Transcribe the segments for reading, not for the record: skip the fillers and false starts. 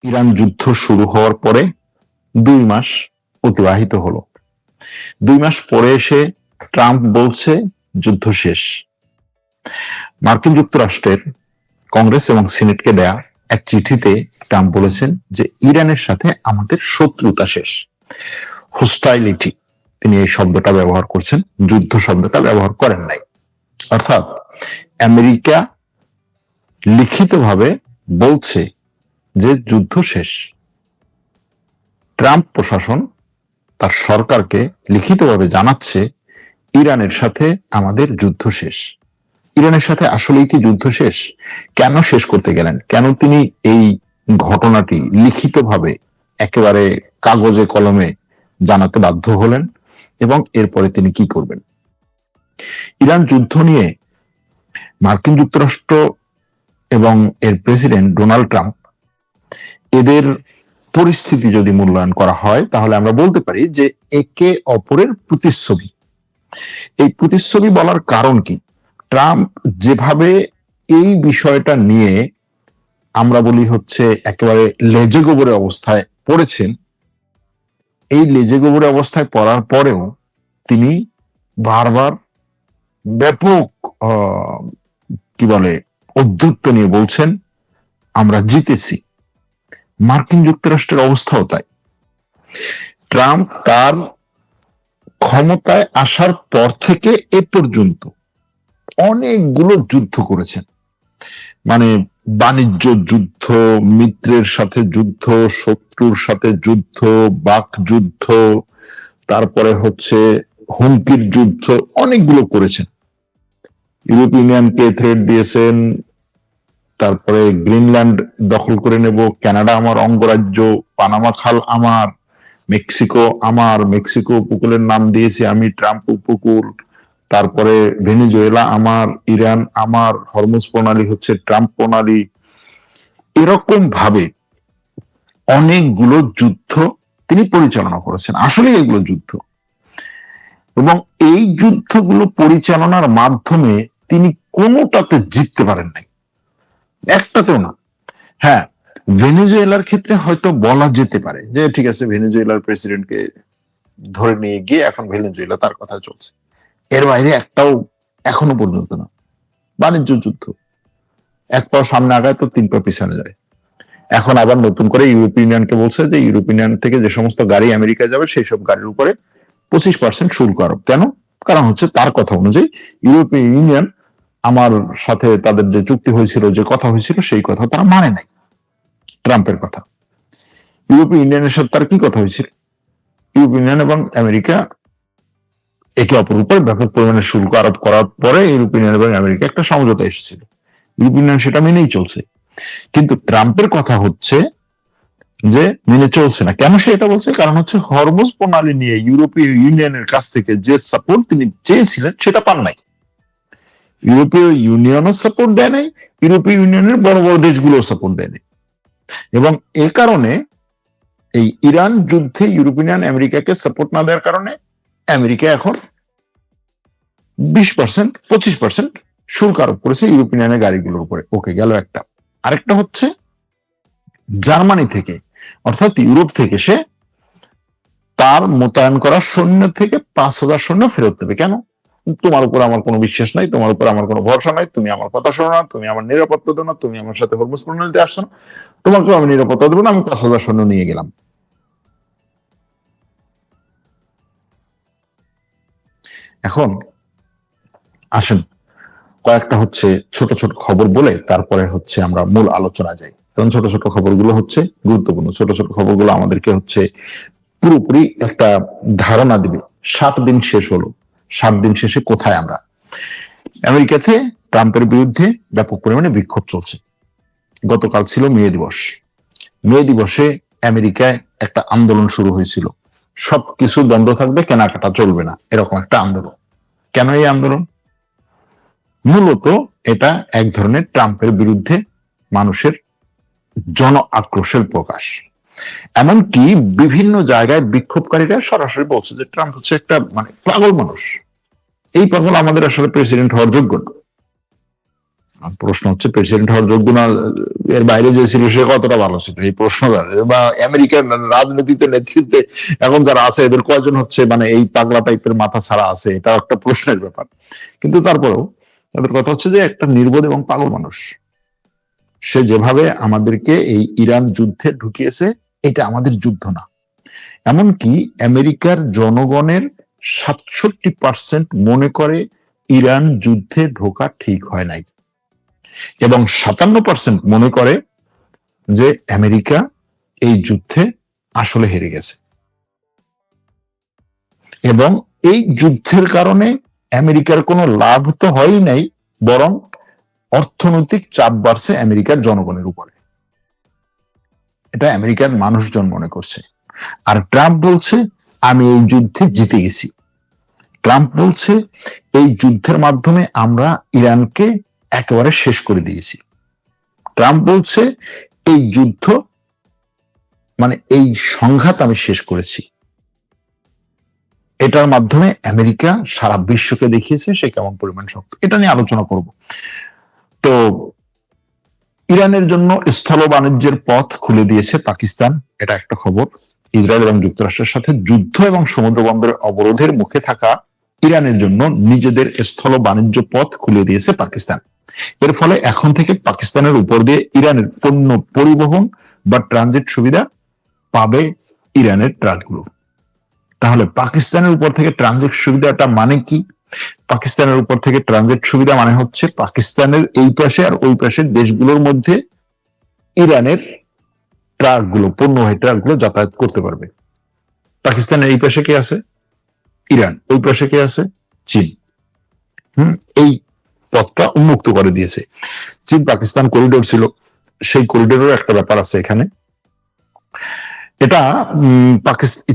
Iran যুদ্ধ শুরু হওয়ার পরে 2 মাস অতিবাহিত হলো। 2 মাস পরে এসে ট্রাম্প বলছে যুদ্ধ শেষ। মার্কিন যুক্তরাষ্ট্রের কংগ্রেস এবং সিনেটকে দেয়া এক চিঠিতে ট্রাম্প বলেছেন যে ইরানের সাথে আমাদের শত্রুতা শেষ, হোস্টাইলিটি, তিনি এই শব্দটা ব্যবহার করছেন, যুদ্ধ শব্দটা ব্যবহার করেন নাই। অর্থাৎ আমেরিকা লিখিতভাবে বলছে যে যুদ্ধ শেষ। ট্রাম্প প্রশাসন তার সরকারকে লিখিতভাবে জানাচ্ছে ইরানের সাথে আমাদের যুদ্ধ শেষ। ইরানের সাথে আসলেই কি যুদ্ধ শেষ? কেন শেষ করতে গেলেন? কেন তিনি এই ঘটনাটি লিখিতভাবে একেবারে কাগজে কলমে জানাতে বাধ্য হলেন এবং এরপরে তিনি কি করবেন? ইরান যুদ্ধ নিয়ে মার্কিন যুক্তরাষ্ট্র এবং এর প্রেসিডেন্ট ডোনাল্ড ট্রাম্প, এদের পরিস্থিতি যদি মূল্যায়ন করা হয় তাহলে আমরা বলতে পারি যে একে অপরের প্রতিচ্ছবি। এই প্রতিচ্ছবি বলার কারণ কি? ট্রাম্প যেভাবে এই বিষয়টা নিয়ে আমরা বলি হচ্ছে একেবারে লেজে গোবরে অবস্থায় পড়েছেন, এই লেজে গোবরে অবস্থায় পড়ার পরেও তিনি বারবার ব্যাপক কি বলে ঔদ্ধত্য নিয়ে বলছেন আমরা জিতেছি। মার্কিন যুক্তরাষ্ট্রের অবস্থাও তাই। ট্রাম্প তার ক্ষমতায় আসার পর থেকে এ পর্যন্ত অনেকগুলো যুদ্ধ করেছেন, মানে বাণিজ্য যুদ্ধ, মিত্রের সাথে যুদ্ধ, শত্রুর সাথে যুদ্ধ, বাক যুদ্ধ, তারপরে হচ্ছে হুমকির যুদ্ধ, অনেকগুলো করেছেন। ইউরোপীয় ইউনিয়নকে থ্রেট দিয়েছেন, তারপরে গ্রিনল্যান্ড দখল করে নেব, কানাডা আমার অঙ্গরাজ্য, পানামা খাল আমার, মেক্সিকো আমার, মেক্সিকো উপকূলের নাম দিয়েছি আমি ট্রাম্প উপকূল, তারপরে ভেনেজুয়েলা আমার, ইরান আমার, হরমুজ প্রণালী হচ্ছে ট্রাম্প প্রণালী। এরকম ভাবে অনেকগুলো যুদ্ধ তিনি পরিচালনা করেছেন। আসলে এগুলো যুদ্ধ, এবং এই যুদ্ধগুলো পরিচালনার মাধ্যমে তিনি কোনোটাতে জিততে পারেন নাই, একটাতেও না। হ্যাঁ, ভেনেজুয়েলার ক্ষেত্রে হয়তো বলা যেতে পারে যে ঠিক আছে, ভেনেজুয়েলার প্রেসিডেন্টকে ধরে নিয়ে গিয়ে এখন ভেনেজুয়েলা তার কথা চলছে, এর বাইরে একটাও এখনো পর্যন্ত না। বাণিজ্য যুদ্ধ, এক পা সামনে আগায় তো 3 পা পিছনে যায়। এখন আবার নতুন করে ইউরোপীয় ইউনিয়নকে বলছে যে ইউরোপীয় ইউনিয়ন থেকে যে সমস্ত গাড়ি আমেরিকা যাবে সেই সব গাড়ির উপরে 25% শুল্ক আরোপ। কেন? কারণ হচ্ছে তার কথা অনুযায়ী ইউরোপীয় ইউনিয়ন আমার সাথে তাদের যে চুক্তি হয়েছিল, যে কথা হয়েছিল, সেই কথা তারা মানে নাই। ট্রাম্পের কথা। ইউরোপীয় ইউনিয়নের সাথে তার কি কথা হয়েছিল? ইউরোপীয় ইউনিয়ন এবং আমেরিকা একে অপরের উপর ব্যাপক পরিমাণে শুল্ক আরোপ করার পরে ইউরোপীয় ইউনিয়ন এবং আমেরিকা একটা সমঝোতা এসেছিল। ইউরোপীয় ইউনিয়ন সেটা মেনেই চলছে, কিন্তু ট্রাম্পের কথা হচ্ছে যে মেনে চলছে না। কেন সে এটা বলছে? কারণ হচ্ছে হরমুজ প্রণালী নিয়ে ইউরোপীয় ইউনিয়নের কাছ থেকে যে সাপোর্ট তিনি চেয়েছিলেন সেটা পান নাই। ইউরোপীয় ইউনিয়নও সাপোর্ট দেয় নাই, ইউরোপীয় ইউনিয়নের বড় বড় দেশগুলো সাপোর্ট দেয় নাই, এবং এ কারণে এই ইরান যুদ্ধে ইউরোপীয় ইউনিয়ন আমেরিকাকে সাপোর্ট না দেওয়ার কারণে আমেরিকা এখন 20%, 25% শুল্ক আরোপ করেছে ইউরোপীয় ইউনিয়নের গাড়িগুলোর উপরে। ওকে, গেল একটা। আরেকটা হচ্ছে জার্মানি থেকে, অর্থাৎ ইউরোপ থেকে সে তার মোতায়েন করা সৈন্য থেকে 5,000 সৈন্য ফেরত দেবে। কেন? তোমার উপর আমার কোনো বিশ্বাস নাই, তোমার উপর আমার কোনো ভরসা নাই, তুমি আমার কথা শোনো না, তুমি আমার নিরাপত্তা দেবো না, তুমি আমার সাথে হরমুজ প্রণালীতে আসছো না, তোমাকেও আমি নিরাপত্তা দেবো না, আমি 5,000 সৈন্য নিয়ে গেলাম। এখন আসেন কয়েকটা হচ্ছে ছোট ছোট খবর বলে তারপরে হচ্ছে আমরা মূল আলোচনা যাই, কারণ ছোট ছোট খবরগুলো হচ্ছে গুরুত্বপূর্ণ। ছোট ছোট খবরগুলো আমাদেরকে হচ্ছে পুরোপুরি একটা ধারণা দিবে 60 দিন শেষ হলো, 60 দিন শেষে কোথায় আমরা। আমেরিকাতে ট্রাম্পের বিরুদ্ধে ব্যাপক পরিমাণে বিক্ষোভ চলছে। গতকাল ছিল মে দিবস। মে দিবসে আমেরিকায় একটা আন্দোলন শুরু হয়েছিল, সবকিছু বন্ধ থাকবে, কেনাকাটা চলবে না, এরকম একটা আন্দোলন। কেন এই আন্দোলন? মূলত এটা এক ধরনের ট্রাম্পের বিরুদ্ধে মানুষের জন আক্রোশের প্রকাশ। এমনকি বিভিন্ন জায়গায় বিক্ষোভকারীরা সরাসরি বলছে যে ট্রাম্প হচ্ছে একটা মানে পাগল মানুষ, এই পাগল আমাদের আসলে প্রেসিডেন্ট হওয়ার যোগ্য না। প্রশ্ন হচ্ছে প্রেসিডেন্ট হওয়ার যোগ্য না, এর বাইরে যে ছিল সে কতটা ভালো ছিল, এই প্রশ্ন বা আমেরিকার রাজনীতিতে নেতৃত্বে এখন যারা আছে এদের কয়জন হচ্ছে মানে এই পাগলা টাইপের মাথা ছাড়া আছে, এটা একটা প্রশ্নের ব্যাপার। কিন্তু তারপরেও তাদের কথা হচ্ছে যে একটা নির্বোধ এবং পাগল মানুষ, সে যেভাবে আমাদেরকে এই ইরান যুদ্ধে ঢুকিয়েছে, এটা আমাদের যুদ্ধ না। এমনকি আমেরিকার জনগণের 67% মনে করে ইরান যুদ্ধে ঢোকা ঠিক হয় নাই, এবং 57% মনে করে যে আমেরিকা এই যুদ্ধে আসলে হেরে গেছে, এবং এই যুদ্ধের কারণে আমেরিকার কোনো লাভ তো হয়ই নাই, বরং অর্থনৈতিক চাপ বাড়ছে আমেরিকার জনগণের উপরে। এটা আমেরিকার মানুষজন মনে করছে। আর ট্রাম্প বলছে আমি এই যুদ্ধে জিতে গেছি। ট্রাম্প বলছে এই যুদ্ধের মাধ্যমে আমরা ইরানকে একেবারে শেষ করে দিয়েছি। ট্রাম্প বলছে এই যুদ্ধ মানে এই সংঘাত আমি শেষ করেছি। এটার মাধ্যমে আমেরিকা সারা বিশ্বকে দেখিয়েছে সে কেমন পরিমাণ শক্ত। এটা নিয়ে আলোচনা করব। তো ইরানের জন্য স্থল বাণিজ্যের পথ খুলে দিয়েছে পাকিস্তান, এটা একটা খবর। ইসরায়েল এবং যুক্তরাষ্ট্রের সাথে যুদ্ধ এবং সমুদ্র বন্দরের অবরোধের মুখে থাকা ইরানের জন্য নিজেদের স্থল বাণিজ্য পথ খুলে দিয়েছে পাকিস্তান। এর ফলে এখন থেকে পাকিস্তানের উপর দিয়ে ইরানের পণ্য পরিবহন বা ট্রানজিট সুবিধা পাবে ইরানের ট্রাকগুলো। তাহলে পাকিস্তানের উপর থেকে ট্রানজিট সুবিধাটা মানে কি? পাকিস্তানের উপর থেকে ট্রানজিট সুবিধা মানে হচ্ছে পাকিস্তানের এই পাশে আর ওই পাশের দেশগুলোর মধ্যে ইরানের ট্রাকগুলো, পণ্যবাহী ট্রাকগুলো যাতায়াত করতে পারবে। পাকিস্তানের এই পাশে কে আছে? ইরান। ওই পাশে কে আছে? চীন। এই পথটা উন্মুক্ত করে দিয়েছে। চীন পাকিস্তান করিডোর ছিল, সেই করিডোরের একটা ব্যাপার আছে এখানে। এটা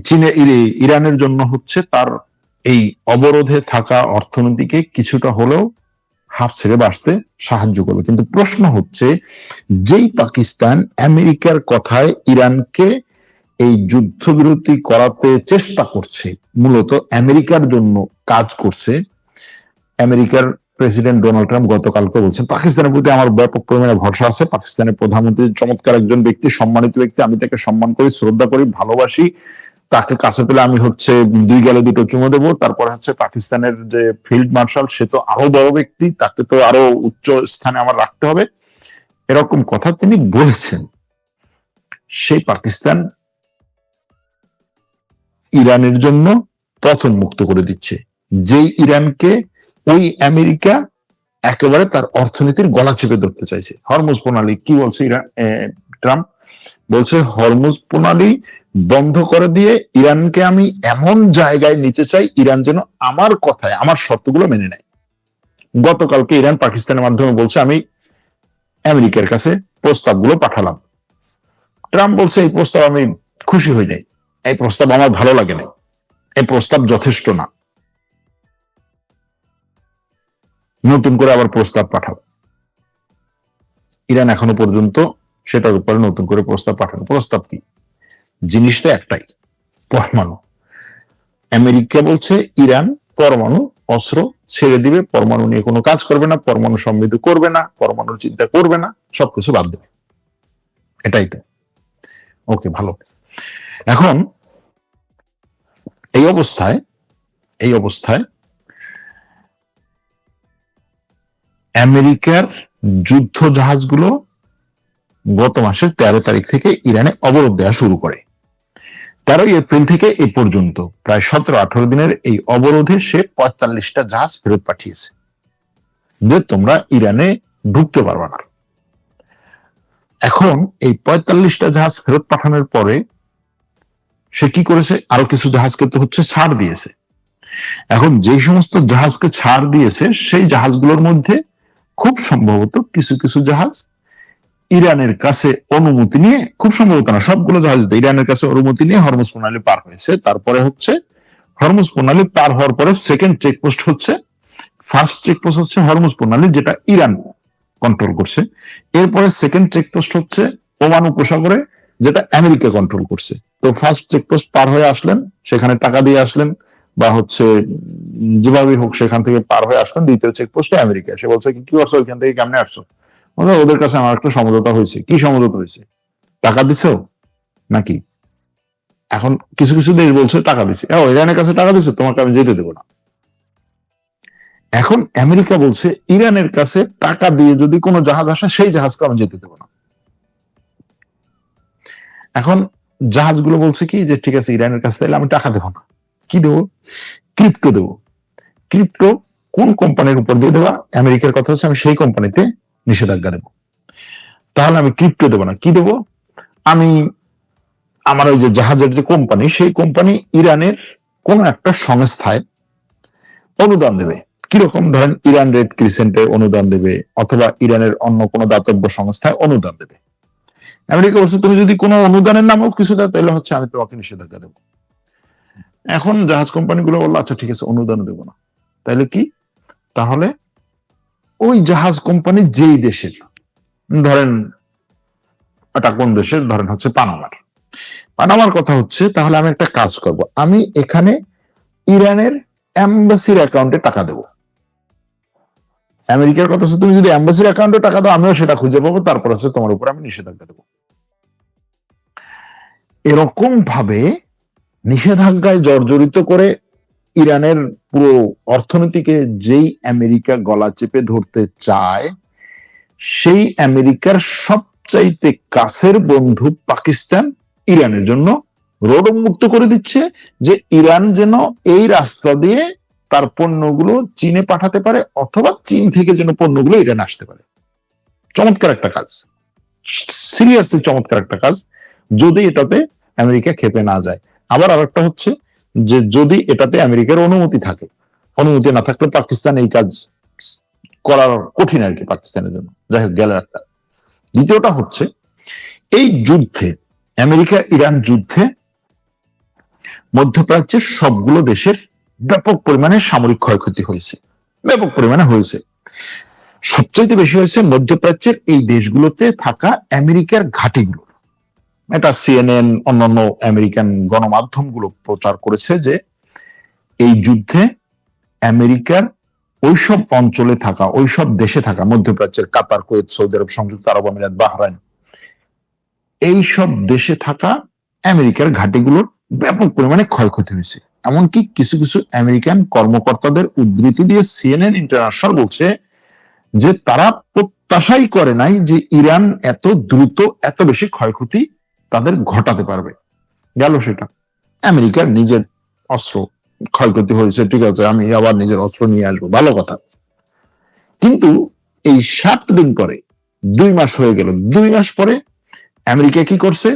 চীনে ইরানের জন্য হচ্ছে তার এই অবরোধে থাকা অর্থনীতিকে কিছুটা হলেও হাফ ছেড়ে বাঁচতে সাহায্য করবে। কিন্তু প্রশ্ন হচ্ছে, যেই পাকিস্তান আমেরিকার কথায় ইরানকে এই যুদ্ধবিরতি করাতে চেষ্টা করছে, মূলত আমেরিকার জন্য কাজ করছে। আমেরিকার প্রেসিডেন্ট ডোনাল্ড ট্রাম্প গতকালকে বলছেন পাকিস্তানের প্রতি আমার ব্যাপক পরিমাণে ভরসা আছে। পাকিস্তানের প্রধানমন্ত্রী চমৎকার একজন ব্যক্তি, সম্মানিত ব্যক্তি, আমি তাকে সম্মান করি, শ্রদ্ধা করি, ভালোবাসি। তাকে কাছে পেলে আমি হচ্ছে 2 গালে 2 চুমো দেবো। তারপর হচ্ছে পাকিস্তানের যে ফিল্ড মার্শাল, সে তো আরো বড় ব্যক্তি, তাকে তো আরো উচ্চ স্থানে আমার রাখতে হবে, এরকম কথা তিনি বলেছেন। সেই পাকিস্তান ইরানের জন্য পথ উন্মুক্ত করে দিচ্ছে, যেই ইরানকে ওই আমেরিকা একেবারে তার অর্থনীতির গলা চেপে ধরতে চাইছে। হরমুজ প্রণালী কি বলছে ট্রাম্প? বলছে হরমুজ প্রণালী বন্ধ করে দিয়ে ইরানকে আমি এমন জায়গায় নিতে চাই, ইরান যেন আমার কথায় আমার শর্তগুলো মেনে নেয়। গতকালকে ইরান পাকিস্তানের মাধ্যমে বলছে আমি আমেরিকার কাছে প্রস্তাবগুলো পাঠালাম। ট্রাম্প বলছে এই প্রস্তাব আমি খুশি হই নাই, এই প্রস্তাব আমার ভালো লাগে না, এই প্রস্তাব যথেষ্ট না, নতুন করে আবার প্রস্তাব পাঠাবো। ইরান এখনো পর্যন্ত সেটার উপরে নতুন করে প্রস্তাব পাঠানো। প্রস্তাব কি? জিনিসটা একটাই, পরমাণু। আমেরিকা বলছে ইরান পরমাণু অস্ত্র ছেড়ে দিবে, পরমাণু নিয়ে কোনো কাজ করবে না, পরমাণু সমৃদ্ধ করবে না, পরমাণুর চিন্তা করবে না, সবকিছু বাদ দেবে। এটাই তো। ওকে, ভালো। এখন এই অবস্থায় আমেরিকার যুদ্ধ জাহাজগুলো গত মাসের 13 তারিখ থেকে ইরানে অবরোধ দেওয়া শুরু করে। 13 এপ্রিল থেকে এই পর্যন্ত প্রায় 17-18 দিনের এই অবরোধে সে 45টা জাহাজ ফেরত পাঠিয়েছে, যে তোমরা ইরানে ঢুকতে পারবে না। এখন এই 45টা জাহাজ ফেরত পাঠানোর পরে সে কি করেছে? আরো কিছু জাহাজকে তো হচ্ছে ছাড় দিয়েছে। এখন যে সমস্ত জাহাজকে ছাড় দিয়েছে সেই জাহাজগুলোর মধ্যে খুব সম্ভবত কিছু কিছু জাহাজ ইরানের কাছে অনুমতি নিয়ে, খুব সম্ভবত না, সবগুলো জাহাজ ইরানের কাছে অনুমতি নিয়ে হরমুজ প্রণালী পার হয়েছে। তারপরে হচ্ছে হরমুজ প্রণালী পার হওয়ার পরে সেকেন্ড চেকপোস্ট হচ্ছে, ফার্স্ট চেকপোস্ট হচ্ছে হরমুজ প্রণালী, যেটা ইরান কন্ট্রোল করছে। এরপরে সেকেন্ড চেকপোস্ট হচ্ছে ওমান উপসাগরে, যেটা আমেরিকা কন্ট্রোল করছে। তো ফার্স্ট চেকপোস্ট পার হয়ে আসলেন, সেখানে টাকা দিয়ে আসলেন, বা হচ্ছে যেভাবেই হোক সেখান থেকে পার হয়ে আসলেন দ্বিতীয় চেকপোস্টে আমেরিকা। সে বলছে কি করছো, ওইখান থেকে কেমনে আসছো? ওদের কাছে আমার একটা সমঝোতা হয়েছে। কি সমঝোতা হয়েছে? টাকা দিছো নাকি? এখন কিছু কিছু দেশ বলছে টাকা দিচ্ছে, ইরানের কাছে টাকা দিচ্ছে, তোমাকে আমি যেতে দেবো না। এখন আমেরিকা বলছে ইরানের কাছে টাকা দিয়ে যদি কোনো জাহাজ আসে সেই জাহাজকে আমি যেতে দেবো না। এখন জাহাজগুলো বলছে কি যে ঠিক আছে ইরানের কাছে তাহলে আমি টাকা দেবো না, কি দেবো? ক্রিপ্টো দেবো। ক্রিপ্টো কোন কোম্পানির উপর দিয়ে দেওয়া? আমেরিকার কথা হচ্ছে আমি সেই কোম্পানিতে নিষেধাজ্ঞা দেবো। তাহলে আমি ক্রিপ্টো দেবো না, কি দেবো? আমি আমার ওই যে জাহাজের যে কোম্পানি, সেই কোম্পানি ইরানের কোন একটা সংস্থায় অনুদান দেবে। কিরকম? ধরেন ইরান রেড ক্রিসেন্টে অনুদান দেবে, অথবা ইরানের অন্য কোনো দাতব্য সংস্থায় অনুদান দেবে। আমেরিকা বলছে তুমি যদি কোনো অনুদানের নামেও কিছু দাও তাহলে হচ্ছে আমি তোমাকে নিষেধাজ্ঞা দেবো। এখন জাহাজ কোম্পানিগুলো বললো আচ্ছা ঠিক আছে অনুদান দেবো না। তাহলে কি? তাহলে ওই জাহাজ কোম্পানি যেই দেশের, ধরেন এটা কোন দেশের, ধরেন হচ্ছে পানামার, পানামার কথা হচ্ছে, তাহলে আমি একটা কাজ করব, আমি এখানে ইরানের এম্বাসির অ্যাকাউন্টে টাকা দেবো। আমেরিকার কথা হচ্ছে তুমি যদি এম্বাসির অ্যাকাউন্টে টাকা দাও আমিও সেটা খুঁজে পাবো, তারপর হচ্ছে তোমার উপর আমি নিষেধাজ্ঞা দেবো। এরকম ভাবে নিষেধাজ্ঞায় জর্জরিত করে ইরানের পুরো অর্থনীতিকে যেই আমেরিকা গলা চেপে ধরতে চায়, সেই আমেরিকার সবচাইতে কাছের বন্ধু পাকিস্তান ইরানের জন্য রোড উন্মুক্ত করে দিচ্ছে, যে ইরান যেন এই রাস্তা দিয়ে তার পণ্যগুলো চীনে পাঠাতে পারে, অথবা চীন থেকে যেন পণ্যগুলো ইরান আসতে পারে। চমৎকার একটা কাজ, সিরিয়াসলি চমৎকার একটা কাজ, যদি এটাতে আমেরিকা খেপে না যায়। আবার আরেকটা হচ্ছে যে যদি এটাতে আমেরিকার অনুমতি থাকে, অনুমতি না থাকলে পাকিস্তান এই কাজ করার কঠিন আর কি পাকিস্তানের জন্য। যাই হোক, গেল একটা। দ্বিতীয়টা হচ্ছে এই যুদ্ধে, আমেরিকা ইরান যুদ্ধে মধ্যপ্রাচ্যের সবগুলো দেশের ব্যাপক পরিমাণে সামরিক ক্ষয়ক্ষতি হয়েছে, ব্যাপক পরিমাণে হয়েছে। সবচাইতে বেশি হয়েছে মধ্যপ্রাচ্যের এই দেশগুলোতে থাকা আমেরিকার ঘাঁটিগুলো। এটা সিএনএন অন্যান্য আমেরিকান গণমাধ্যমগুলো প্রচার করেছে যে এই যুদ্ধে আমেরিকার ওইসব অঞ্চলে থাকা, ওইসব দেশে থাকা মধ্যপ্রাচ্যের কাতার, কুয়েত, সৌদি আরব, সংযুক্ত আরব আমিরাত, বাহরাইন, এইসব দেশে থাকা আমেরিকার ঘাঁটিগুলোর ব্যাপক পরিমাণে ক্ষয়ক্ষতি হয়েছে। এমনকি কিছু কিছু আমেরিকান কর্মকর্তাদের উদ্ধৃতি দিয়ে সিএনএন ইন্টারন্যাশনাল বলছে যে তারা প্রত্যাশাই করে নাই যে ইরান এত দ্রুত এত বেশি ক্ষয়ক্ষতি তাদের ঘটাতে পারবে। গেল সেটা। আমেরিকার নিজের অস্ত্র ক্ষয়ক্ষতি হয়েছে, ঠিক আছে, আমি আবার নিজের অস্ত্র নিয়ে আসবো, ভালো কথা। কিন্তু এই 7 দিন পরে, 2 মাস হয়ে গেল, 2 মাস পরে আমেরিকা কি করছে?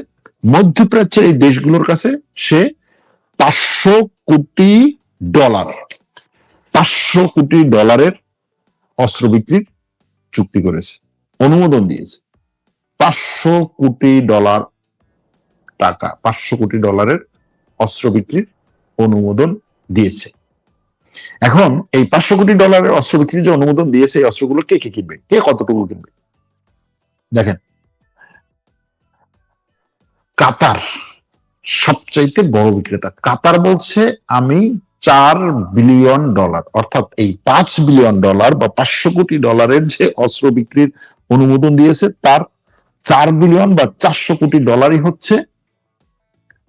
মধ্যপ্রাচ্যের এই দেশগুলোর কাছে সে 500 কোটি ডলার, 500 কোটি ডলারের অস্ত্র বিক্রির চুক্তি করেছে, অনুমোদন দিয়েছে। 500 কোটি ডলার টাকা, 500 কোটি ডলারের অস্ত্র বিক্রির অনুমোদন দিয়েছে। এখন এই 500 কোটি ডলারের অস্ত্র বিক্রির যে অনুমোদন দিয়েছে, এই অস্ত্রগুলো কে কে কিনবে, কে কতটুকু কিনবে? দেখেন, কাতার সবচাইতে বড় বিক্রেতা। কাতার বলছে আমি 4 বিলিয়ন ডলার, অর্থাৎ এই 5 বিলিয়ন ডলার বা 500 কোটি ডলারের যে অস্ত্র বিক্রির অনুমোদন দিয়েছে, তার 4 বিলিয়ন বা 400 কোটি ডলারই হচ্ছে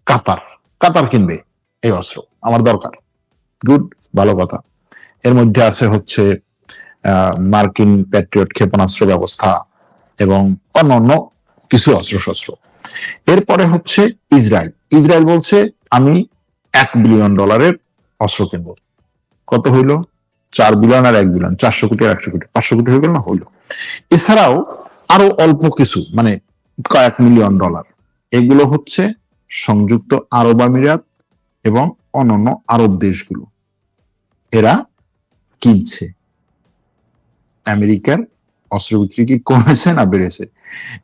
কাতার। কাতার কিনবে এই অস্ত্র, আমার দরকার। গুড, ভালো কথা। এর মধ্যে আছে হচ্ছে মার্কিন প্যাট্রিয়ট ক্ষেপণাস্ত্র ব্যবস্থা এবং অন্যান্য কিছু অস্ত্র শস্ত্র। এরপরে হচ্ছে ইসরায়েল। ইসরায়েল বলছে আমি 1 বিলিয়ন ডলারের অস্ত্র কিনব। কত হইল? 4 বিলিয়ন আর 1 বিলিয়ন, 400 কোটি আর 100 কোটি, 500 কোটি হয়ে গেল না? হইল। এছাড়াও আরো অল্প কিছু, মানে কয়েক মিলিয়ন ডলার, এগুলো হচ্ছে সংযুক্ত আরব আমিরাত এবং অন্যান্য আরব দেশগুলো, এরা কিনছে। আমেরিকার অস্ত্র বিক্রি কি কমেছে না বেড়েছে?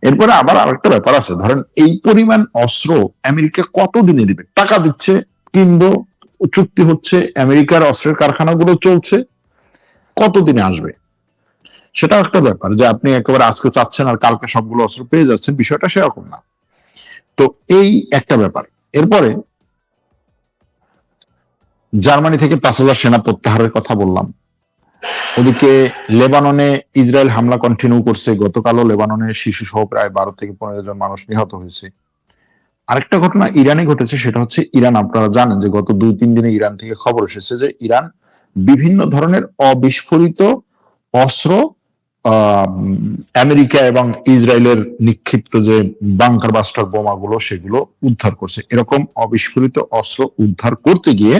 এরপরে আবার আরেকটা ব্যাপার আছে, ধরেন এই পরিমাণ অস্ত্র আমেরিকা কত দিনে দিবে? টাকা দিচ্ছে, কিনবো, চুক্তি হচ্ছে, আমেরিকার অস্ত্রের কারখানাগুলো চলছে, কত দিনে আসবে? সেটাও একটা ব্যাপার, যে আপনি একেবারে আজকে চাচ্ছেন আর কালকে সবগুলো অস্ত্র পেয়ে যাচ্ছেন, বিষয়টা সেরকম না। তো এই একটা ব্যাপার। এরপরে জার্মানি থেকে 5,000 সেনা প্রত্যাহারের কথা বললাম। ওদিকে লেবাননে ইসরায়েল হামলা কন্টিনিউ করছে, গতকালও লেবাননে শিশু সহ প্রায় 12 থেকে 15 জন মানুষ নিহত হয়েছে। আরেকটা ঘটনা ইরানে ঘটেছে, সেটা হচ্ছে ইরান, আপনারা জানেন যে গত 2-3 দিনে ইরান থেকে খবর এসেছে যে ইরান বিভিন্ন ধরনের অবিস্ফোরিত অস্ত্র আমেরিকা এবং ইসরায়েলের নিক্ষিপ্ত যে বাংকার বাস্টার বোমাগুলো সেগুলো উদ্ধার করছে। এরকম অবিস্ফোরিত অস্ত্র উদ্ধার করতে গিয়ে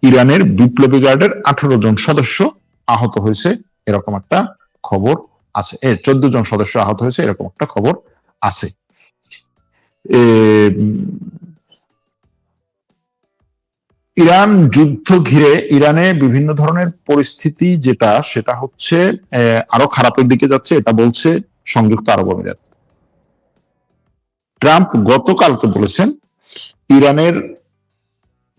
ইরানের বিপ্লবী গার্ডের 18 জন সদস্য আহত হয়েছে, এরকম একটা খবর আছে। 14 জন সদস্য আহত হয়েছে, এরকম একটা খবর আছে। ইরান যুদ্ধ ঘিরে ইরানে বিভিন্ন ধরনের পরিস্থিতি সেটা হচ্ছে আরো খারাপের দিকে যাচ্ছে, এটা বলছে সংযুক্ত আরব আমিরাত। ট্রাম্প গতকালকে বলেছেন ইরানের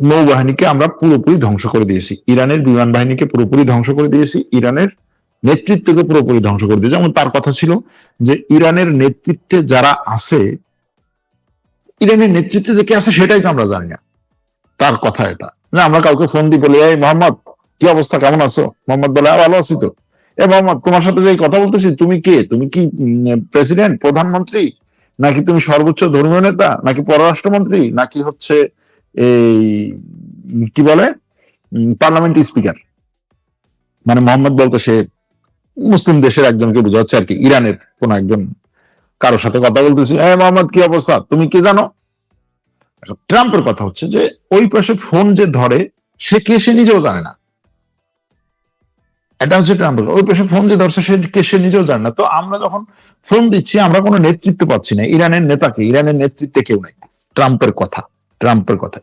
নৌবাহিনীকে আমরা পুরোপুরি ধ্বংস করে দিয়েছি, ইরানের বিমান বাহিনীকে পুরোপুরি ধ্বংস করে দিয়েছি, ইরানের নেতৃত্বকে পুরোপুরি ধ্বংস করে দিয়েছি। যেমন তার কথা ছিল যে ইরানের নেতৃত্বে যারা আছে, ইরানের নেতৃত্বে যে কে আছে সেটাই তো আমরা জানি না। তার কথা এটা, না আমরা কাউকে ফোন দিয়ে বলি, এই মোহাম্মদ কি অবস্থা, কেমন আছো? মোহাম্মদ বলে ভালো আছি তো। মোহাম্মদ তোমার সাথে যে কথা বলতেছি, তুমি কে? তুমি কি প্রেসিডেন্ট, প্রধানমন্ত্রী, নাকি তুমি সর্বোচ্চ ধর্মীয় নেতা, নাকি পররাষ্ট্রমন্ত্রী, নাকি হচ্ছে এই কি বলে পার্লামেন্ট স্পিকার? মানে মোহাম্মদ বলতে সে মুসলিম দেশের একজনকে বোঝাচ্ছে আর কি, ইরানের কোন একজন কারোর সাথে কথা বলতেছি, মোহাম্মদ কি অবস্থা, তুমি কি জানো? ট্রাম্পের কথা হচ্ছে যে ওই পাশে ফোন যে ধরে সে কে সে নিজেও জানে না। এটা হচ্ছে ট্রাম্পের, ওই পাশে ফোন যে ধরছে সে কে সে নিজেও জানে না। তো আমরা যখন ফোন দিচ্ছি আমরা কোনো নেতৃত্ব পাচ্ছি না, ইরানের নেতাকে, ইরানের নেতৃত্বে কেউ নেই। ট্রাম্পের কথা,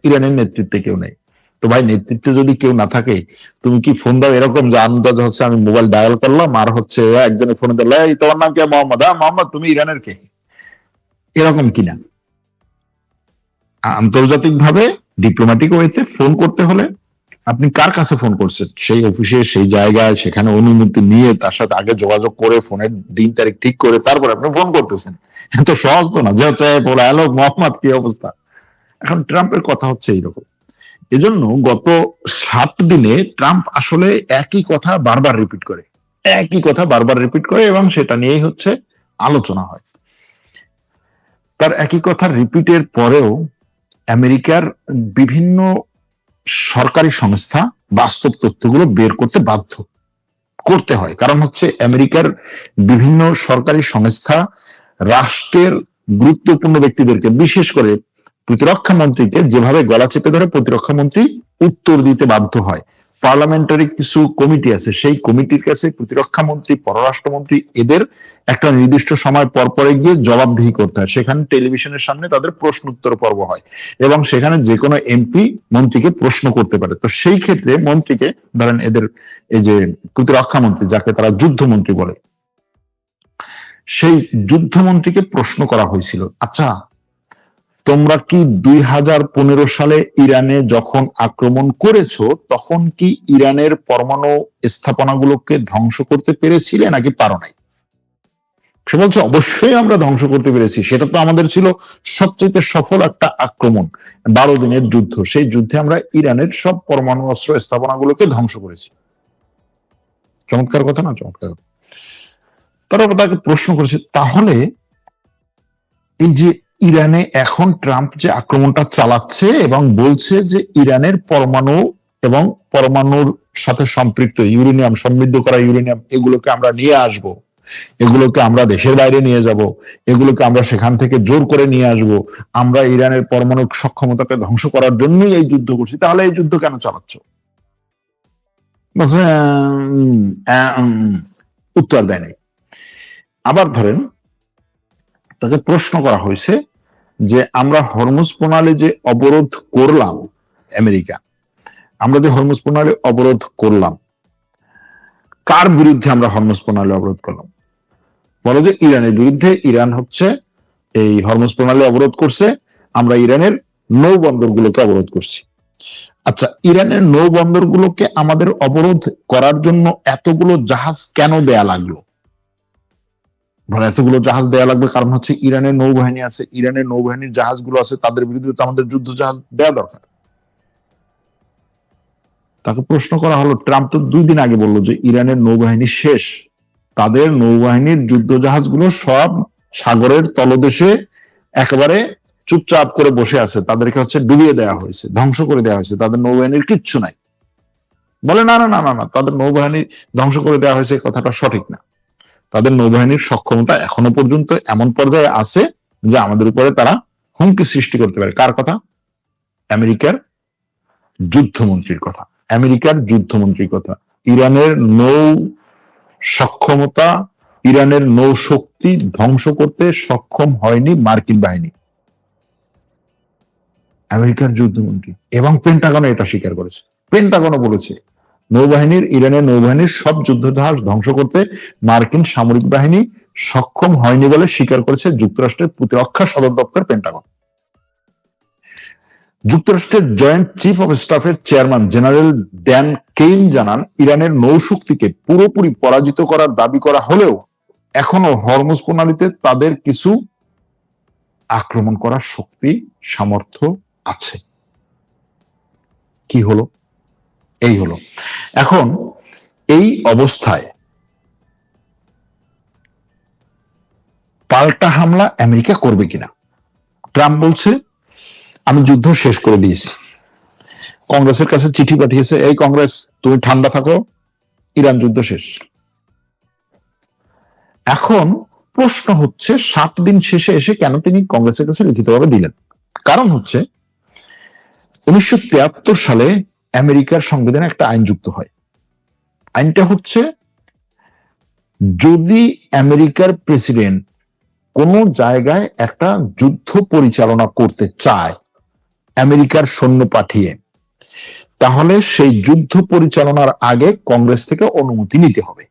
ইরানের নেতৃত্বে কেউ নেই। তো ভাই নেতৃত্বে যদি কেউ না থাকে তুমি কি ফোন দাও এরকম যে আন্দাজ হচ্ছে আমি মোবাইল ডায়াল করলাম আর হচ্ছে একজনের ফোনে দিল, এই তোমার নাম কে? মোহাম্মদ। মোহাম্মদ তুমি ইরানের কে? এরকম কিনা? আন্তর্জাতিক ভাবে ডিপ্লোম্যাটিক ওয়েতে ফোন করতে হলে আপনি কার কাছে ফোন করছেন, সেই অফিসে, সেই জায়গায়, সেখানে অনুমতি নিয়ে তার সাথে আগে যোগাযোগ করে ফোনের দিন তারিখ ঠিক করে তারপর আপনি ফোন করতেছেন। এত সহজ তো না যে হচ্ছে বলে হ্যালো মোহাম্মদ কি অবস্থা। এখন ট্রাম্পের কথা হচ্ছে এইরকম। এজন্য গত 7 দিনে ট্রাম্প আসলে একই কথা বারবার রিপিট করে এবং সেটা নিয়েই হচ্ছে আলোচনা হয়। তার একই কথা রিপিটের পরেও আমেরিকার বিভিন্ন সরকারি সংস্থা বাস্তব তথ্যগুলো বের করতে হয়, কারণ হচ্ছে আমেরিকার বিভিন্ন সরকারি সংস্থা রাষ্ট্রের গুরুত্বপূর্ণ ব্যক্তিদেরকে, বিশেষ করে প্রতিরক্ষা মন্ত্রীকে যেভাবে গলা চেপে ধরে প্রতিরক্ষা মন্ত্রী উত্তর দিতে বাধ্য হয়। পার্লামেন্টারি কিছু কমিটি আছে, সেই কমিটির কাছে প্রতিরক্ষা মন্ত্রী, পররাষ্ট্রমন্ত্রী এদের একটা নির্দিষ্ট সময় পর পরে গিয়ে জবাবদিহি করতে হয়। সেখানে টেলিভিশনের সামনে তাদের প্রশ্ন উত্তর পর্ব হয় এবং সেখানে যে কোনো এমপি মন্ত্রীকে প্রশ্ন করতে পারে। তো সেই ক্ষেত্রে মন্ত্রীকে, ধরেন এদের এই যে প্রতিরক্ষা মন্ত্রী যাকে তারা যুদ্ধমন্ত্রী বলে, সেই যুদ্ধমন্ত্রীকে প্রশ্ন করা হয়েছিল, আচ্ছা তোমরা কি 2015 সালে ইরানে যখন আক্রমণ করেছো তখন কি ইরানের পরমাণু স্থাপনাগুলোকে ধ্বংস করতে পেরেছিলে নাকি পারো নাই? সে বলছে অবশ্যই আমরা ধ্বংস করতে পেরেছি, সেটা তো আমাদের ছিল সবচেয়ে সফল একটা আক্রমণ, 12 দিনের যুদ্ধ। সেই যুদ্ধে আমরা ইরানের সব পরমাণু অস্ত্র স্থাপনাগুলোকে ধ্বংস করেছি। চমৎকার কথা না? চমৎকার। তারা তাকে প্রশ্ন করেছে, তাহলে এই যে ইরানে এখন ট্রাম্প যে আক্রমণটা চালাচ্ছে এবং বলছে যে ইরানের পরমাণু এবং পরমাণুর সাথে সম্পৃক্ত ইউরেনিয়াম, সমৃদ্ধ করা ইউরেনিয়াম, এগুলোকে আমরা নিয়ে আসব, এগুলোকে আমরা দেশের বাইরে নিয়ে যাব, এগুলোকে আমরা সেখান থেকে জোর করে নিয়ে আসব, আমরা ইরানের পরমাণু সক্ষমতাকে ধ্বংস করার জন্যই এই যুদ্ধ করছি, তাহলে এই যুদ্ধ কেন চালাচ্ছ? উত্তর দেয় নাই। আবার ধরেন তাকে প্রশ্ন করা হয়েছে যে আমরা হরমুজ প্রণালী যে অবরোধ করলাম, আমেরিকা, আমরা যে হরমুজ প্রণালী অবরোধ করলাম, কার বিরুদ্ধে আমরা হরমুজ প্রণালী অবরোধ করলাম? বলো যে ইরানের বিরুদ্ধে। ইরান হচ্ছে এই হরমুজ প্রণালী অবরোধ করছে, আমরা ইরানের নৌ বন্দরগুলোকে অবরোধ করছি। আচ্ছা, ইরানের নৌ বন্দরগুলোকে আমাদের অবরোধ করার জন্য এতগুলো জাহাজ কেন দেয়া লাগলো? ধর এতগুলো জাহাজ দেয়া লাগবে কারণ হচ্ছে ইরানের নৌবাহিনী আছে, ইরানের নৌবাহিনীর জাহাজগুলো আছে, তাদের বিরুদ্ধে তো আমাদের যুদ্ধ জাহাজ দেয়া দরকার। তাকে প্রশ্ন করা হলো, ট্রাম্প তো 2 দিন আগে বললো যে ইরানের নৌবাহিনী শেষ, তাদের নৌবাহিনীর যুদ্ধজাহাজগুলো সব সাগরের তলদেশে একেবারে চুপচাপ করে বসে আছে, তাদেরকে হচ্ছে ডুবিয়ে দেওয়া হয়েছে, ধ্বংস করে দেওয়া হয়েছে, তাদের নৌবাহিনীর কিচ্ছু নাই। বলে না না না না না, তাদের নৌবাহিনী ধ্বংস করে দেওয়া হয়েছে কথাটা সঠিক না। তাদের নৌবাহিনীর সক্ষমতা এখনো পর্যন্ত এমন পর্যায়ে আছে যে আমাদের উপরে তারা হুমকি সৃষ্টি করতে পারে। কার কথা? আমেরিকার যুদ্ধমন্ত্রীর কথা। আমেরিকার যুদ্ধমন্ত্রীর কথা। ইরানের নৌ সক্ষমতা, ইরানের নৌ শক্তি ধ্বংস করতে সক্ষম হয়নি মার্কিন বাহিনী। আমেরিকার যুদ্ধমন্ত্রী এবং পেন্টাগনও এটা স্বীকার করেছে। পেন্টাগনও বলেছে ইরানের নৌবাহিনীর সব যুদ্ধজাহাজ ধ্বংস করতে মার্কিন সামরিক বাহিনী সক্ষম হয়নি বলে স্বীকার করেছে যুক্তরাষ্ট্রের প্রতিরক্ষা সদর দপ্তর পেন্টাগন। যুক্তরাষ্ট্রের জয়েন্ট চিফ অফ স্টাফের চেয়ারম্যান জেনারেল ড্যান কেইন জানান, ইরানের নৌশক্তিকে পুরোপুরি পরাজিত করার দাবি করা হলেও এখনো হরমুজ প্রণালীতে তাদের কিছু আক্রমণ করার শক্তি সামর্থ্য আছে। কি হলো? এই হলো। এখন এই অবস্থায় পাল্টা হামলা আমেরিকা করবে কিনা? ট্রাম্প বলছে আমি যুদ্ধ শেষ করে দিয়েছি। কংগ্রেসের কাছে চিঠি পাঠিয়েছে, এই কংগ্রেস তুমি ঠান্ডা থাকো, ইরান যুদ্ধ শেষ। এখন প্রশ্ন হচ্ছে 7 দিন শেষে এসে কেন তিনি কংগ্রেসের কাছে লিখিতভাবে দিলেন? কারণ হচ্ছে 1973 সালে আমেরিকার সংবিধানে একটা আইন যুক্ত হয়। আইনটা হচ্ছে, যদি আমেরিকার প্রেসিডেন্ট কোন জায়গায় একটা যুদ্ধ পরিচালনা করতে চায় আমেরিকার সৈন্য পাঠিয়ে, তাহলে সেই যুদ্ধ পরিচালনার আগে কংগ্রেস থেকে অনুমতি নিতে হবে।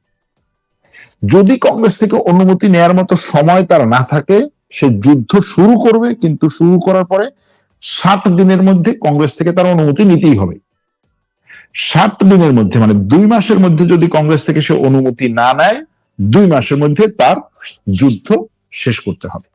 যদি কংগ্রেস থেকে অনুমতি নেয়ার মতো সময় তার না থাকে, সে যুদ্ধ শুরু করবে, কিন্তু শুরু করার পরে 7 দিনের মধ্যে কংগ্রেস থেকে তার অনুমতি নিতেই হবে। 7 দিনের মধ্যে মানে 2 মাসের মধ্যে যদি কংগ্রেস থেকে সে অনুমতি না নেয়, 2 মাসের মধ্যে তার যুদ্ধ শেষ করতে হবে।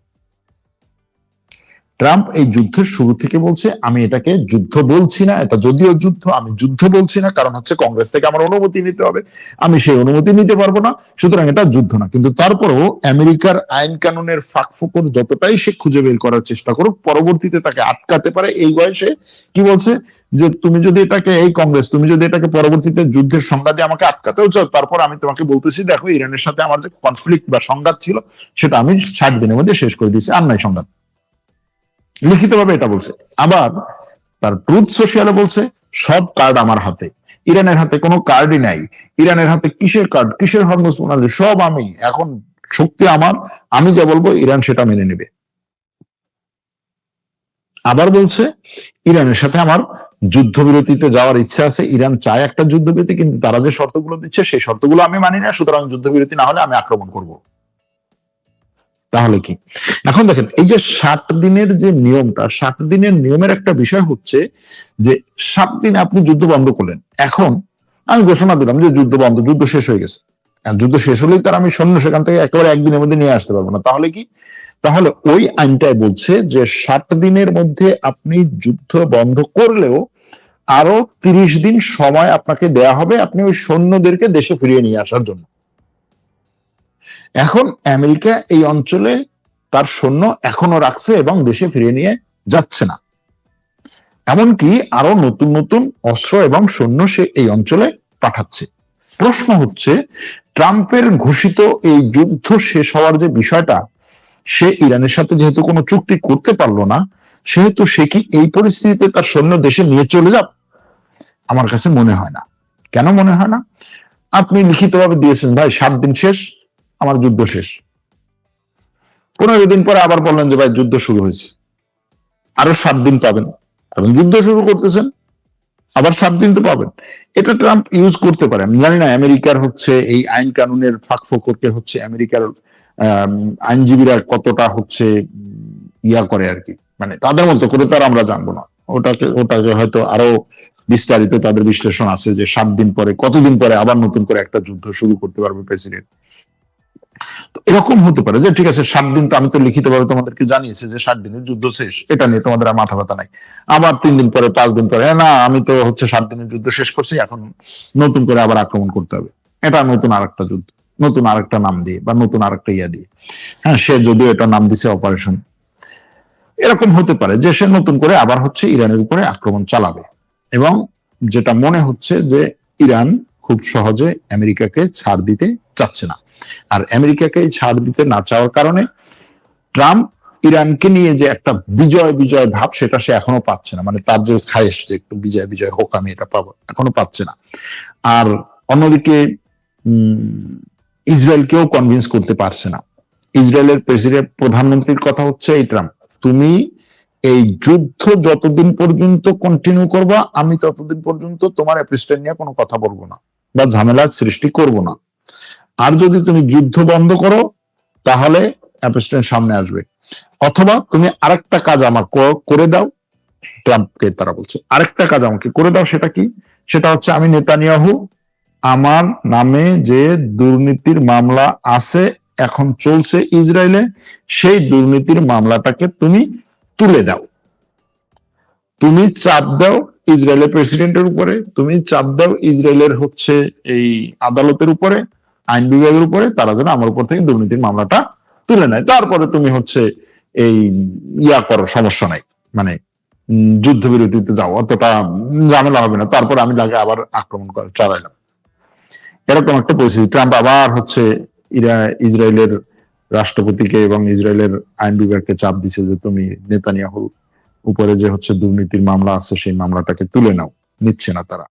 ট্রাম্প এই যুদ্ধের শুরু থেকে বলছে আমি এটাকে যুদ্ধ বলছি না, এটা যদিও যুদ্ধ, আমি যুদ্ধ বলছি না, কারণ হচ্ছে কংগ্রেস থেকে আমার অনুমতি নিতে হবে, আমি সেই অনুমতি নিতে পারবো না, সুতরাং এটা যুদ্ধ না। কিন্তু তারপরেও আমেরিকার আইন কানুনের ফাঁকফোকর যতটাই সে খুঁজে বের করার চেষ্টা করুক, পরবর্তীতে তাকে আটকাতে পারে। এই বয়সে কি বলছে যে তুমি যদি এটাকে, এই কংগ্রেস তুমি যদি এটাকে পরবর্তীতে যুদ্ধের সংজ্ঞা দিয়ে আমাকে আটকাতেও চাও, তারপর আমি তোমাকে বলতেছি দেখো ইরানের সাথে আমার যে কনফ্লিক্ট বা সংঘাত ছিল সেটা আমি 60 দিনের মধ্যে শেষ করে দিয়েছি, আর নাই সংঘাত। লিখিতভাবে এটা বলছে। আবার তার ট্রুথ সোশ্যালে বলছে সব কার্ড আমার হাতে, ইরানের হাতে কোনো কার্ডই নাই। ইরানের হাতে কিসের কার্ড, কিসের হরমুজ প্রণালী, সব আমি, এখন শক্তি আমার, আমি যা বলবো ইরান সেটা মেনে নেবে। আবার বলছে ইরানের সাথে আমার যুদ্ধবিরতিতে যাওয়ার ইচ্ছা আছে, ইরান চায় একটা যুদ্ধবিরতি, কিন্তু তারা যে শর্তগুলো দিচ্ছে সেই শর্তগুলো আমি মানি না, সুতরাং যুদ্ধবিরতি না হলে আমি আক্রমণ করব। তাহলে কি? এখন দেখেন এই যে 7 দিনের যে নিয়মটা, 7 দিনের নিয়মের একটা বিষয় হচ্ছে যে 7 দিনে আপনি যুদ্ধ বন্ধ করলেন, এখন আমি ঘোষণা দিলাম যে যুদ্ধ বন্ধ, যুদ্ধ শেষ হয়ে গেছে। যুদ্ধ শেষ হলেই তার আমি সৈন্য সেখান থেকে একেবারে একদিনের মধ্যে নিয়ে আসতে পারবো না। তাহলে কি? তাহলে ওই আইনটাই বলছে যে 7 দিনের মধ্যে আপনি যুদ্ধ বন্ধ করলেও আরো 30 দিন সময় আপনাকে দেয়া হবে আপনি ওই সৈন্যদেরকে দেশে ফিরিয়ে নিয়ে আসার জন্য। এখন আমেরিকা এই অঞ্চলে তার সৈন্য এখনো রাখছে এবং দেশে ফিরিয়ে নিয়ে যাচ্ছে না, এমনকি আরো নতুন নতুন অস্ত্র এবং সৈন্য সে এই অঞ্চলে পাঠাচ্ছে। প্রশ্ন হচ্ছে, ট্রাম্পের ঘোষিত এই যুদ্ধ শেষ হওয়ার যে বিষয়টা, সে ইরানের সাথে যেহেতু কোনো চুক্তি করতে পারলো না, সেহেতু সে কি এই পরিস্থিতিতে তার সৈন্য দেশে নিয়ে চলে যাবে? আমার কাছে মনে হয় না। কেন মনে হয় না? আপনি লিখিতভাবে দিয়েছেন ভাই 7 দিন শেষ, আমার যুদ্ধ শেষ। 15 দিন পরে আবার বললেন যে ভাই যুদ্ধ শুরু হয়েছে, আরো 7 দিন পাবেন, কারণ যুদ্ধ শুরু করতেছেন, আবার 7 দিন তো পাবেন। এটা ট্রাম্প ইউজ করতে পারে। আমি জানি না আমেরিকার হচ্ছে এই আইন কানুনের ফাঁকফোকরকে হচ্ছে আমেরিকার আইনজীবীরা কতটা হচ্ছে ইয়া করে আর কি, মানে তাদের মতো করে তো আর আমরা জানবো না, ওটাকে হয়তো আরো বিস্তারিত তাদের বিশ্লেষণ আছে যে 7 দিন পরে, কতদিন পরে আবার নতুন করে একটা যুদ্ধ শুরু করতে পারবে প্রেসিডেন্ট। এরকম হতে পারে যে ঠিক আছে 7 দিন তো আমি তো লিখিতভাবে তোমাদেরকে জানিয়েছি যে 7 দিনের যুদ্ধ শেষ, এটা নিয়ে তোমাদের আর মাথা ব্যথা নাই। আবার 3 দিন পরে 5 দিন পরে না আমি তো হচ্ছে 7 দিনের যুদ্ধ শেষ করছি, এখন নতুন করে আবার আক্রমণ করতে হবে, এটা নতুন আরেকটা যুদ্ধ, নতুন আরেকটা নাম দিয়ে বা নতুন আরেকটা ইয়া দিয়ে। হ্যাঁ, সে যদিও এটা নাম দিছে অপারেশন, এরকম হতে পারে যে সে নতুন করে আবার হচ্ছে ইরানের উপরে আক্রমণ চালাবে। এবং যেটা মনে হচ্ছে যে ইরান খুব সহজে আমেরিকাকে ছাড় দিতে চাচ্ছে না। আর আমেরিকাকে ছাড় দিতে না চাওয়ার কারণে ট্রাম্প ইরানকে নিয়ে যে একটা বিজয় বিজয় ভাব সেটা সে এখনো পাচ্ছে না, মানে তার যে খায়েশ যে একটু বিজয় বিজয় হোক আমি এটা পাবো, এখনো পাচ্ছে না। আর অন্যদিকে ইসরায়েলকেও কনভিন্স করতে পারছে না। ইসরায়েলের প্রেসিডেন্ট প্রধানমন্ত্রীর কথা হচ্ছে এই ট্রাম্প, তুমি এই যুদ্ধ যতদিন পর্যন্ত কন্টিনিউ করবা আমি ততদিন পর্যন্ত তোমার অ্যাপিস্টাইন নিয়ে কোনো কথা বলবো না বা ঝামেলার সৃষ্টি করব না। আর যদি তুমি যুদ্ধ বন্ধ করো তাহলে অ্যাপিস্টাইন সামনে আসবে, অথবা তুমি আরেকটা কাজ আমার করে দাও। ট্রাম্পকে তারা বলছে আরেকটা কাজ আমাকে করে দাও, সেটা কি? সেটা হচ্ছে আমি নেতানিয়াহু আমার নামে যে দুর্নীতির মামলা আছে এখন চলছে ইসরায়েলে, সেই দুর্নীতির মামলাটাকে তুমি তুলে দাও। তুমি চাপ দাও ইসরায়েলের প্রেসিডেন্টের উপরে, তুমি চাপ দাও ইসরায়েলের হচ্ছে এই আদালতের উপরে, আইন বিভাগের উপরে, তারা যেন আমার উপর থেকে দুর্নীতির মামলাটা তুলে নেয়। তারপরে তুমি হচ্ছে এই ইয়া করো, সমস্যা নাই, মানে যুদ্ধবিরতিতে যাও, অতটা ঝামেলা হবে না, তারপর আমি লাগে আবার আক্রমণ করে চালাইলাম। এরকম একটা পরিস্থিতি। ট্রাম্প আবার হচ্ছে ইসরায়েলের রাষ্ট্রপতিকে এবং ইসরায়েলের আইন বিভাগকে চাপ দিছে যে তুমি নেতানিয়াহুর উপরে যে হচ্ছে দুর্নীতির মামলা আছে সেই মামলাটাকে তুলে নাও, নিচ্ছে না তারা।